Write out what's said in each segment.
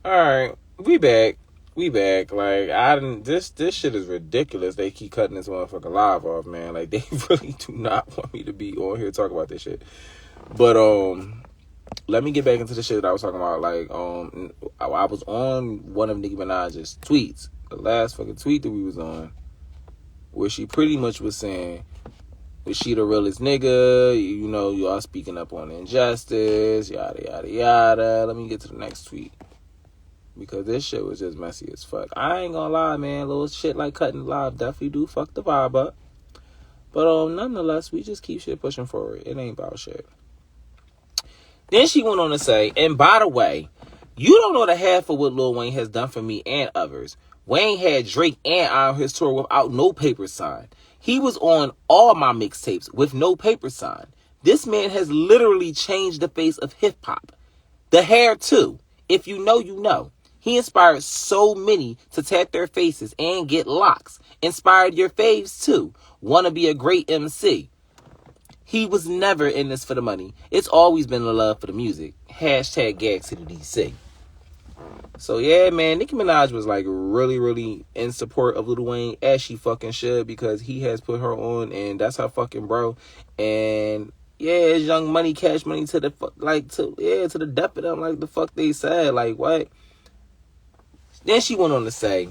All right, we back. We back. Like, I didn't. This shit is ridiculous. They keep cutting this motherfucker live off, man. Like, they really do not want me to be on here talking about this shit. But let me get back into the shit that I was talking about. Like, I was on one of Nicki Minaj's tweets, the last fucking tweet that we was on, where she pretty much was saying, "Was she the realest nigga? You know, y'all speaking up on injustice, yada yada yada." Let me get to the next tweet, because this shit was just messy as fuck. I ain't gonna lie, man. Little shit like cutting live definitely do fuck the vibe up. But nonetheless, we just keep shit pushing forward. It ain't about shit. Then she went on to say, and by the way, you don't know the half of what Lil Wayne has done for me and others. Wayne had Drake and I on his tour without no paper sign. He was on all my mixtapes with no paper sign. This man has literally changed the face of hip-hop. The hair, too. If you know, you know. He inspired so many to tap their faces and get locks. Inspired your faves, too. Want to be a great MC. He was never in this for the money. It's always been the love for the music. Hashtag Gag City DC. So yeah, man, Nicki Minaj was like really, really in support of Lil Wayne, as she fucking should, because he has put her on, and that's her fucking bro. And yeah, it's Young Money, Cash Money to the to the depth of them, like the fuck they said, like what? Then she went on to say,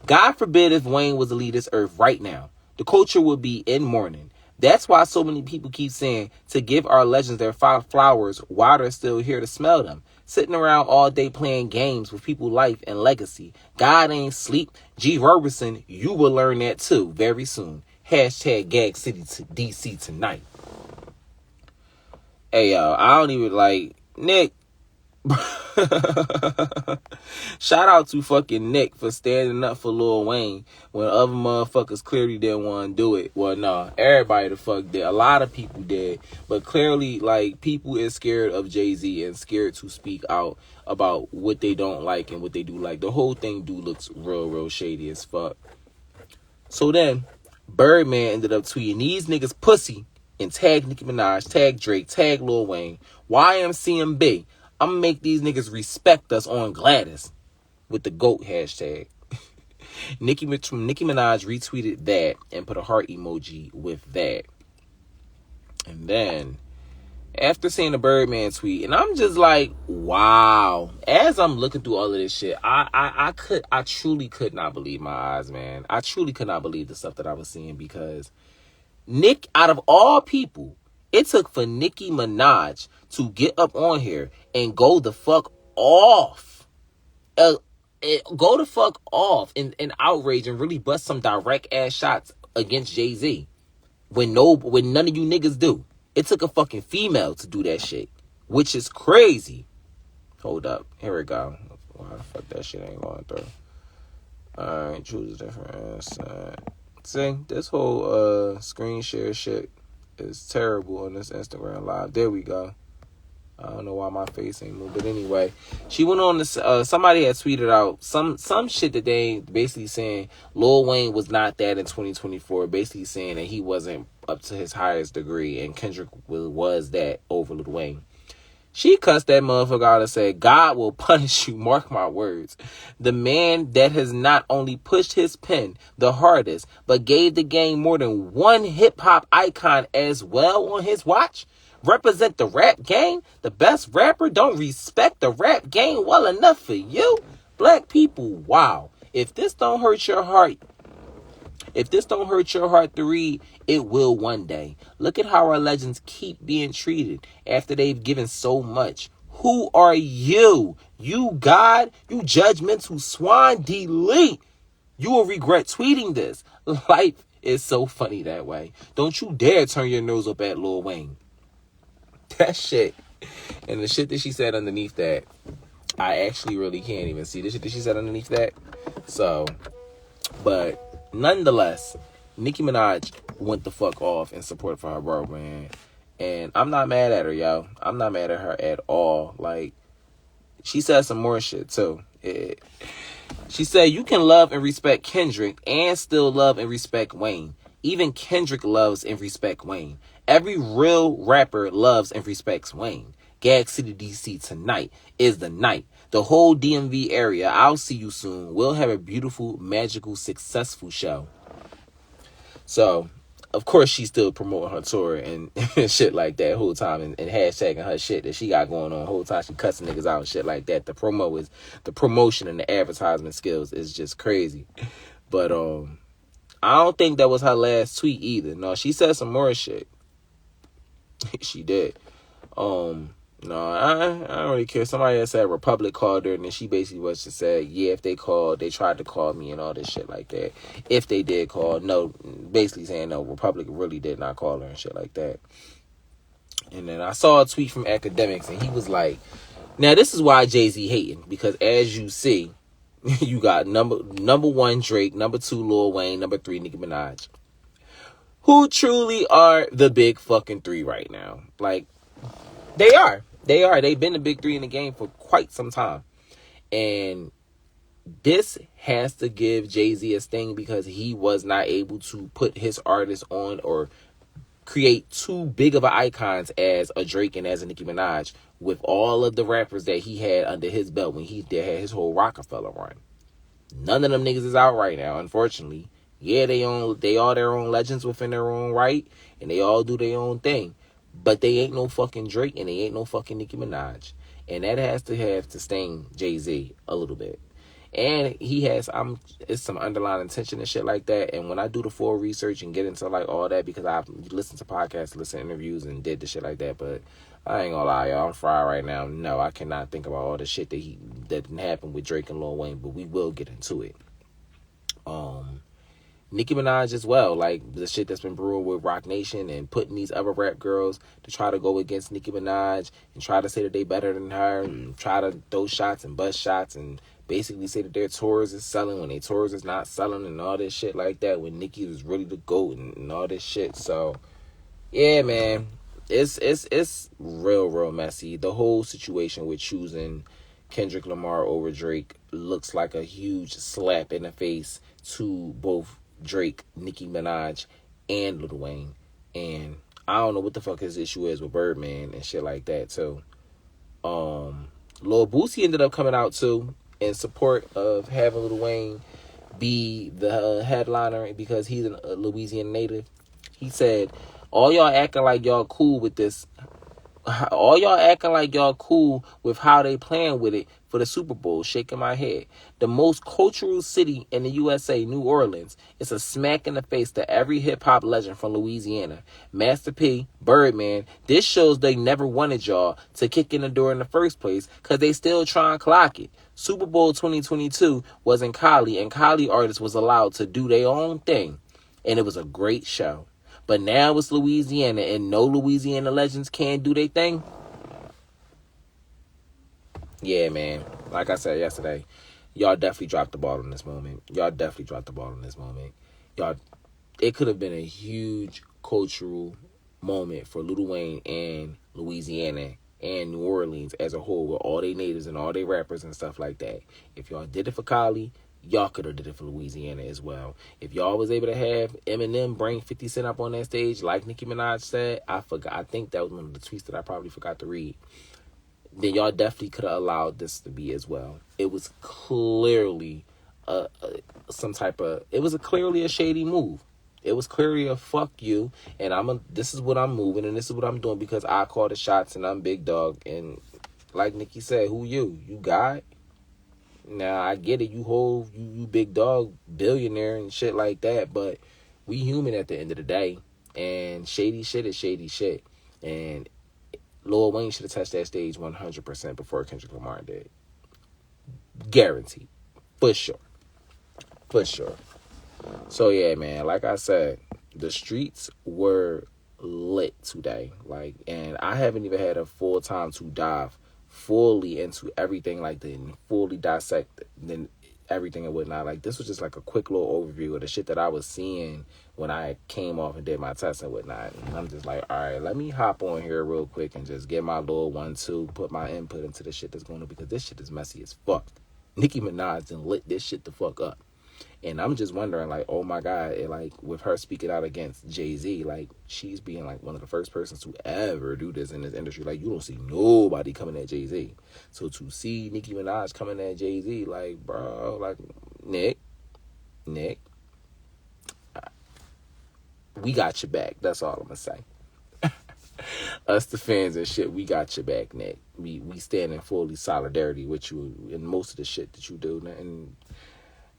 God forbid if Wayne was to leave this earth right now, the culture would be in mourning. That's why so many people keep saying to give our legends their flowers while they're still here to smell them. Sitting around all day playing games with people's life and legacy. God ain't sleep. G. Roberson, you will learn that too very soon. Hashtag Gag City to DC tonight. Hey, yo, I don't even like Nick. Shout out to fucking Nick for standing up for Lil Wayne when other motherfuckers clearly didn't want to do it. Well, no, everybody the fuck did. A lot of people did, but clearly, like, people is scared of Jay-Z and scared to speak out about what they don't like and what they do like. The whole thing looks real shady as fuck. So then Birdman ended up tweeting, "These niggas pussy," and tag Nicki Minaj, tag Drake, tag Lil Wayne. YMCMB. I'm gonna make these niggas respect us on Gladys with the GOAT hashtag. Nicki Minaj retweeted that and put a heart emoji with that. And then after seeing the Birdman tweet, and I'm just like, wow. As I'm looking through all of this shit, I truly could not believe my eyes, man. I truly could not believe the stuff that I was seeing, because Nick, out of all people, it took for Nicki Minaj to get up on here and go the fuck off. Go the fuck off in outrage and really bust some direct ass shots against Jay-Z. When none of you niggas do. It took a fucking female to do that shit, which is crazy. Hold up. Here we go. Why the fuck that shit ain't going through? Alright, choose a different side. See, this whole screen share shit is terrible on this Instagram live. There we go. I don't know why my face ain't moved, but anyway, she went on to somebody had tweeted out some shit that they basically saying Lil Wayne was not that in 2024, basically saying that he wasn't up to his highest degree and Kendrick was that over Lil Wayne. She cussed that motherfucker out and said, God will punish you, mark my words. The man that has not only pushed his pen the hardest, but gave the game more than one hip-hop icon as well on his watch, represent the rap game, the best rapper, don't respect the rap game well enough for you? Black people, wow. If this don't hurt your heart to read, it will one day. Look at how our legends keep being treated after they've given so much. Who are you? You God? You judgmental swine? Delete. You will regret tweeting this. Life is so funny that way. Don't you dare turn your nose up at Lil Wayne. That shit. And the shit that she said underneath that, I actually really can't even see the shit that she said underneath that. So, but nonetheless, Nicki Minaj went the fuck off in support for her bro, man. And I'm not mad at her, yo. I'm not mad at her at all. Like, she said some more shit, too. She said, you can love and respect Kendrick and still love and respect Wayne. Even Kendrick loves and respects Wayne. Every real rapper loves and respects Wayne. Gag City, DC tonight is the night. The whole DMV area, I'll see you soon. We'll have a beautiful, magical, successful show. So, of course, she's still promoting her tour and shit like that whole time and hashtagging her shit that she got going on the whole time. She cussing niggas out and shit like that. The promotion and the advertisement skills is just crazy. But I don't think that was her last tweet either. No, she said some more shit. She did. No, I don't really care. Somebody else said Republic called her, and then she basically was just said, yeah, if they called, they tried to call me and all this shit like that. If they did call, no, basically saying no, Republic really did not call her and shit like that. And then I saw a tweet from Academics, and he was like, now this is why Jay-Z hating, because as you see, you got number one Drake, number 2 Lil Wayne, number 3 Nicki Minaj, who truly are the big fucking 3 right now. Like, they are. They've been the big 3 in the game for quite some time. And this has to give Jay-Z a sting because he was not able to put his artists on or create too big of an icons as a Drake and as a Nicki Minaj with all of the rappers that he had under his belt when he had his whole Rockefeller run. None of them niggas is out right now, unfortunately. Yeah, they all their own legends within their own right, and they all do their own thing. But they ain't no fucking Drake and they ain't no fucking Nicki Minaj. And that has to sting Jay-Z a little bit. And he has, it's some underlying intention and shit like that. And when I do the full research and get into like all that, because I've listened to podcasts, listened to interviews and did the shit like that. But I ain't gonna lie, y'all, I'm fried right now. No, I cannot think about all the shit that didn't happen with Drake and Lil Wayne, but we will get into it. Nicki Minaj as well, like the shit that's been brewing with Roc Nation and putting these other rap girls to try to go against Nicki Minaj and try to say that they better than her and try to throw shots and bust shots and basically say that their tours is selling when their tours is not selling and all this shit like that when Nicki was really the GOAT and all this shit. So yeah, man, it's real messy. The whole situation with choosing Kendrick Lamar over Drake looks like a huge slap in the face to both Drake, Nicki Minaj, and Lil Wayne. And I don't know what the fuck his issue is with Birdman and shit like that too. Lil Boosie ended up coming out too in support of having Lil Wayne be the headliner because he's a Louisiana native. He said, all y'all acting like y'all cool with this. All y'all acting like y'all cool with how they playing with it for the Super Bowl. Shaking my head. The most cultural city in the USA, New Orleans, is a smack in the face to every hip-hop legend from Louisiana. Master P, Birdman, this shows they never wanted y'all to kick in the door in the first place because they still try and clock it. Super Bowl 2022 was in Cali, and Cali artists was allowed to do their own thing, and it was a great show. But now it's Louisiana, and no Louisiana legends can do their thing. Yeah, man. Like I said yesterday, y'all definitely dropped the ball in this moment. Y'all, it could have been a huge cultural moment for Lil Wayne and Louisiana and New Orleans as a whole with all their natives and all their rappers and stuff like that. If y'all did it for Cali, y'all could have did it for Louisiana as well. If y'all was able to have Eminem bring 50 Cent up on that stage, like Nicki Minaj said, I think that was one of the tweets that I probably forgot to read. Then y'all definitely could have allowed this to be as well. It was clearly clearly a shady move. It was clearly a fuck you, and this is what I'm moving, and this is what I'm doing because I call the shots, and I'm big dog. And like Nicki said, who you? You God? Now, I get it, you big dog, billionaire and shit like that, but we human at the end of the day, and shady shit is shady shit, and Lil Wayne should have touched that stage 100% before Kendrick Lamar did. Guaranteed. For sure. So, yeah, man, like I said, the streets were lit today, and I haven't even had a full time to dive fully into everything like that and fully dissect then everything and whatnot. Like, this was just like a quick little overview of the shit that I was seeing when I came off and did my test and whatnot. And I'm just like, all right, let me hop on here real quick and just get my little 1-2, put my input into the shit that's going on because this shit is messy as fuck. Nicki Minaj done lit this shit the fuck up. And I'm just wondering, like, oh my God, like, with her speaking out against Jay-Z, like, she's being, like, one of the first persons to ever do this in this industry. Like, you don't see nobody coming at Jay-Z. So to see Nicki Minaj coming at Jay-Z, like, bro, like, Nick, we got your back. That's all I'm going to say. Us, the fans and shit, we got your back, Nick. We stand in fully solidarity with you in most of the shit that you do. And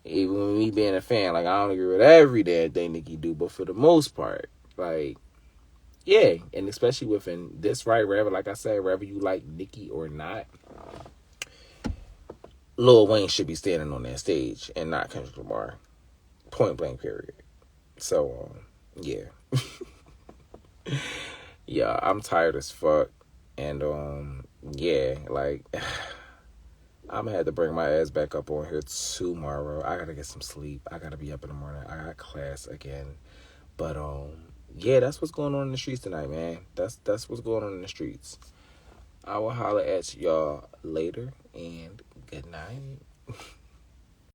even with me being a fan, like, I don't agree with every damn thing Nicki do, but for the most part, like, yeah. And especially within this right, wherever, like I said, wherever you like Nicki or not, Lil Wayne should be standing on that stage and not Kendrick Lamar. Point blank, period. So, yeah. Yeah, I'm tired as fuck. And, yeah, like, I'm gonna have to bring my ass back up on here tomorrow. I gotta get some sleep. I gotta be up in the morning. I got class again. But, yeah, that's what's going on in the streets tonight, man. That's what's going on in the streets. I will holler at y'all later, and good night.